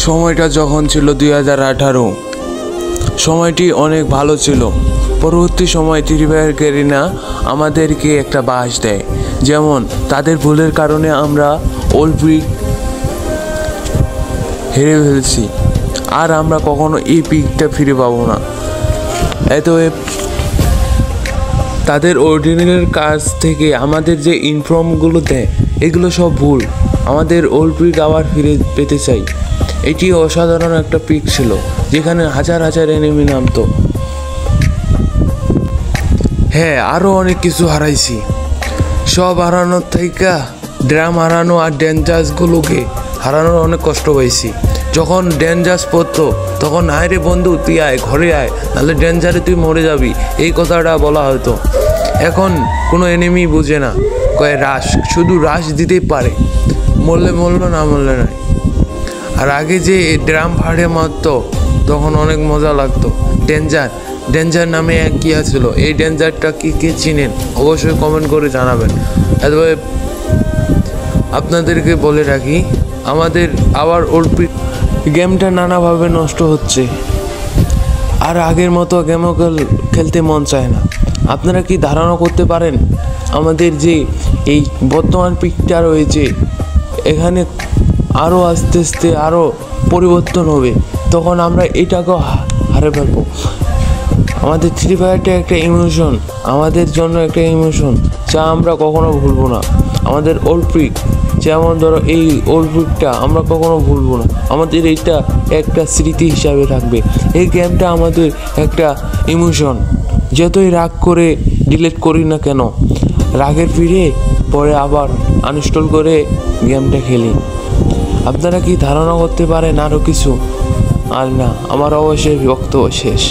সময়টা যখন ছিল 2018, সময়টি অনেক ভালো ছিল। পরবর্তী সময় ফ্রি ফায়ার গেরিনা আমাদেরকে একটা বাস দেয়, যেমন তাদের ভুলের কারণে আমরা ওল্ড পিক হেরে ফেলছি, আর আমরা কখনো এই পিকটা ফিরে পাবো না। অতএব তাদের অর্ডিনারির কাছ থেকে আমাদের যে ইনফর্মগুলো দেয় এগুলো সব ভুল। আমাদের ওল্ড পিক আবার ফিরে পেতে চাই। এটি অসাধারণ একটা পিক ছিল, যেখানে হাজার হাজার এনিমি নামতো। হ্যাঁ, আরও অনেক কিছু হারাইছি। সব হারানোর থেকে ড্রাম হারানো আর ডেঞ্জার্সগুলোকে হারানোর অনেক কষ্ট পাইছি। যখন ডেঞ্জার্স পড়তো তখন আয় রে বন্ধু তুই আয়, ঘরে আয়, নাহলে ডেঞ্জারে তুই মরে যাবি, এই কথাটা বলা হতো। এখন কোনো এনিমি বুঝে না, কয়ে রাশ, শুধু রাশ দিতেই পারে, মরলে মরলো, না মরলে নয়। আর আগে যে ড্রাম ফাড়ে মারতো তখন অনেক মজা লাগতো। ডেঞ্জার নামে এক কি ছিল, এই ডেঞ্জারটা কে চিনেন অবশ্যই কমেন্ট করে জানাবেন। তবে আপনাদেরকে বলে রাখি, আমাদের আবার ওল্ড পিক গেমটা নানাভাবে নষ্ট হচ্ছে, আর আগের মতো গেমও খেলতে মন চায় না। আপনারা কি ধারণা করতে পারেন আমাদের যে এই বর্তমান পিকটা রয়েছে, এখানে আরও আস্তে আস্তে আরও পরিবর্তন হবে, তখন আমরা এটাকেও হারে ফেলবো। আমাদের ফ্রি ফায়ারটা একটা ইমোশন, আমাদের জন্য একটা ইমোশন, যা আমরা কখনো ভুলবো না। আমাদের ওল্ড পিক, যেমন ধরো এই ওল্ড পিকটা আমরা কখনো ভুলবো না। আমাদের এইটা একটা স্মৃতি হিসাবে থাকবে। এই গেমটা আমাদের একটা ইমোশন। যতই রাগ করে ডিলিট করি না কেন, রাগের ফিরে পরে আবার আনইনস্টল করে গেমটা খেলি। আপনারা কি ধারণা করতে পারেন আরও কিছু? আর না, আমার অবশ্যই বক্তব্য শেষ।